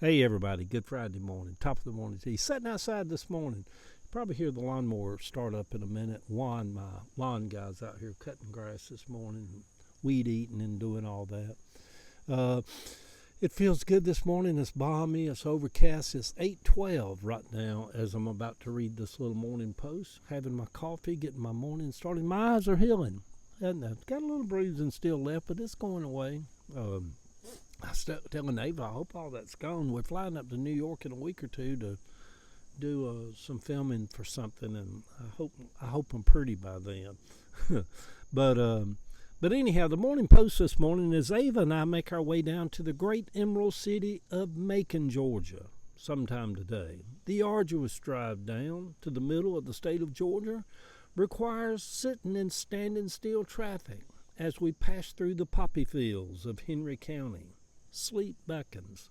Hey everybody, good Friday morning, top of the morning tea. Sitting outside this morning. Probably hear the lawnmower start up in a minute. Juan, my lawn guy's out here cutting grass this morning, weed eating and doing all that. Uh, it feels good this morning. It's balmy, it's overcast. It's 8:12 right now as I'm about to read this little morning post. Having my coffee, getting my morning started. My eyes are healing. And I've got a little bruising still left, but it's going away. I was telling Ava, I hope all that's gone. We're flying up to New York in a week or two to do some filming for something, and I hope I'm pretty by then. but but anyhow, the morning post this morning is Ava and I make our way down to the great emerald city of Macon, Georgia, sometime today. The arduous drive down to the middle of the state of Georgia requires sitting and standing still traffic as we pass through the poppy fields of Henry County. Sleep beckons.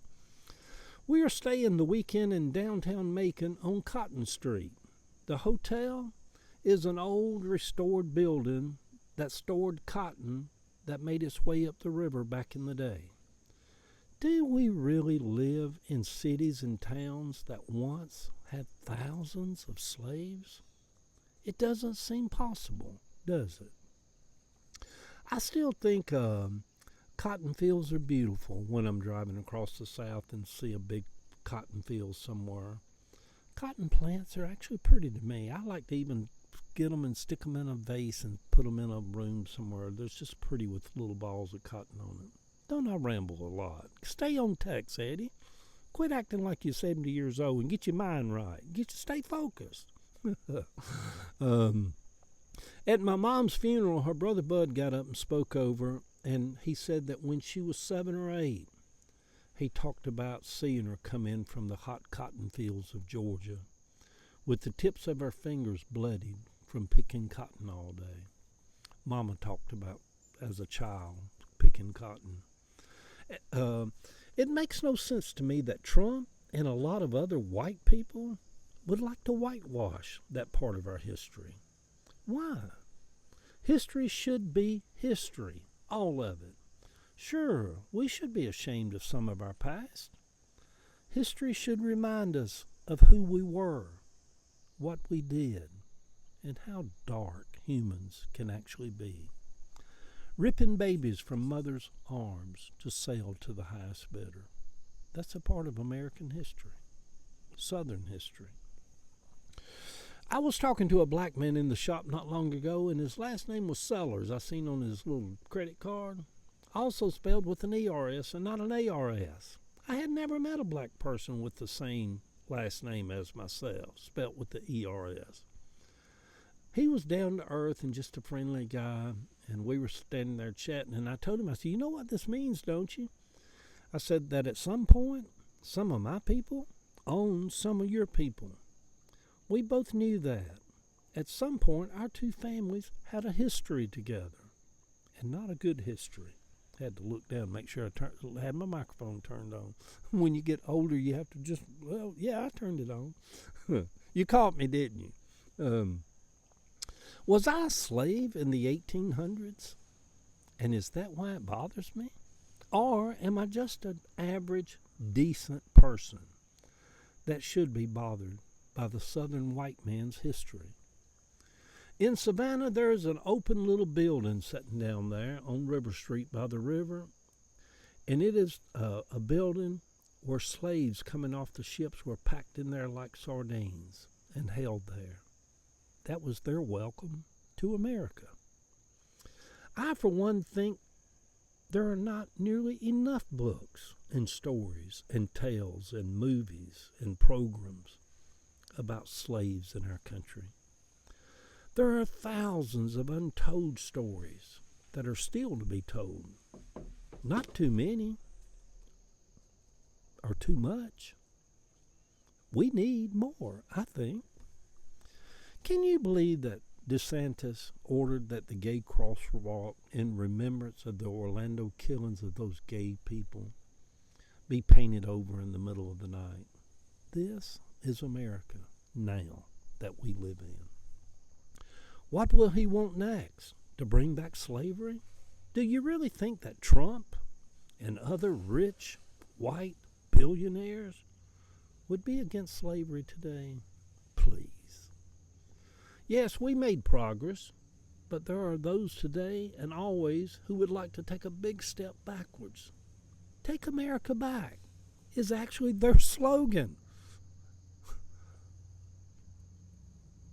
We are staying the weekend in downtown Macon on Cotton Street. The hotel is an old restored building that stored cotton that made its way up the river back in the day. Do we really live in cities and towns that once had thousands of slaves? It doesn't seem possible, does it? I still think cotton fields are beautiful when I'm driving across the South and see a big cotton field somewhere. Cotton plants are actually pretty to me. I like to even get them and stick them in a vase and put them in a room somewhere. They're just pretty with little balls of cotton on it. Don't I ramble a lot? Stay on text, Eddie. Quit acting like you're 70 years old and get your mind right. Stay focused. um, at my mom's funeral, her brother Bud got up and spoke over, and he said that when she was 7 or 8, he talked about seeing her come in from the hot cotton fields of Georgia with the tips of her fingers bloodied from picking cotton all day. Mama talked about, as a child, picking cotton. It makes no sense to me that Trump and a lot of other white people would like to whitewash that part of our history. Why? History should be history, all of it. Sure, we should be ashamed of some of our past. History should remind us of who we were, what we did, and how dark humans can actually be. Ripping babies from mothers' arms to sell to the highest bidder. That's a part of American history, Southern history. I was talking to a black man in the shop not long ago, and his last name was Sellers. I seen on his little credit card. Also spelled with an ERS and not an ARS. I had never met a black person with the same last name as myself, spelt with the ERS. He was down to earth and just a friendly guy, and we were standing there chatting, and I told him, I said, you know what this means, don't you? I said that at some point, some of my people owned some of your people. We both knew that. At some point, our two families had a history together, and not a good history. Had to look down and make sure I had my microphone turned on. When you get older, you have to just, well, yeah, I turned it on. You caught me, didn't you? Was I a slave in the 1800s? And is that why it bothers me? Or am I just an average, decent person that should be bothered by the Southern white man's history? In Savannah, there is an open little building sitting down there on River Street by the river, and it is a building where slaves coming off the ships were packed in there like sardines and held there. That was their welcome to America. I, for one, think there are not nearly enough books and stories and tales and movies and programs about slaves in our country. There are thousands of untold stories that are still to be told. Not too many or too much. We need more, I think. Can you believe that DeSantis ordered that the gay crosswalk in remembrance of the Orlando killings of those gay people be painted over in the middle of the night? This is America now that we live in. What will he want next? To bring back slavery? Do you really think that Trump and other rich, white, billionaires would be against slavery today? Please. Yes, we made progress, but there are those today and always who would like to take a big step backwards. Take America back is actually their slogan.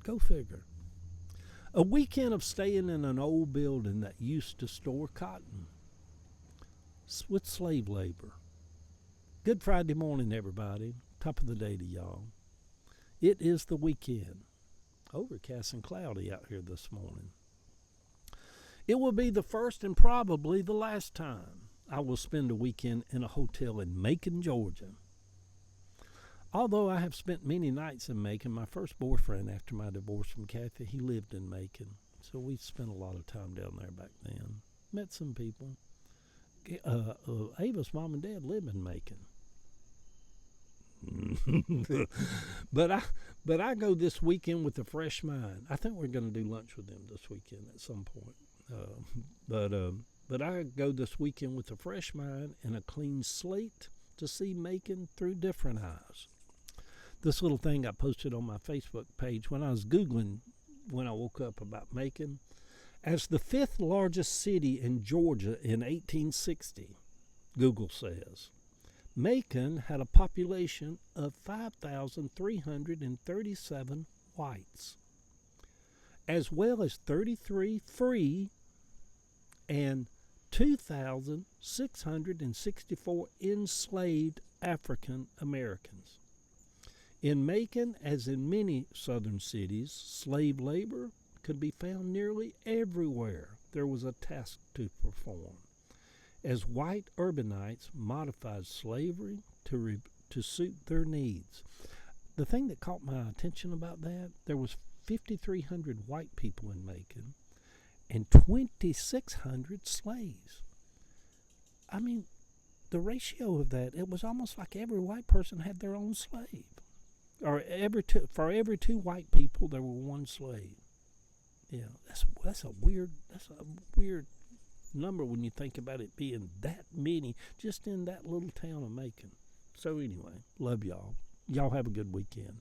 Go figure. A weekend of staying in an old building that used to store cotton with slave labor. Good Friday morning, everybody. Top of the day to y'all. It is the weekend. Overcast and cloudy out here this morning. It will be the first and probably the last time I will spend a weekend in a hotel in Macon, Georgia. Although I have spent many nights in Macon, my first boyfriend after my divorce from Kathy, he lived in Macon. So we spent a lot of time down there back then. Met some people. Ava's mom and dad live in Macon. but I go this weekend with a fresh mind. I think we're going to do lunch with them this weekend at some point. But I go this weekend with a fresh mind and a clean slate to see Macon through different eyes. This little thing I posted on my Facebook page when I was Googling when I woke up about Macon. As the 5th largest city in Georgia in 1860, Google says, Macon had a population of 5,337 whites, as well as 33 free and 2,664 enslaved African Americans. In Macon, as in many southern cities, slave labor could be found nearly everywhere there was a task to perform, as white urbanites modified slavery to suit their needs. The thing that caught my attention about that, there was 5,300 white people in Macon and 2,600 slaves. I mean, the ratio of that, it was almost like every white person had their own slave. Or for every two white people, there were one slave. Yeah, that's a weird number when you think about it being that many just in that little town of Macon. So anyway, love y'all. Y'all have a good weekend.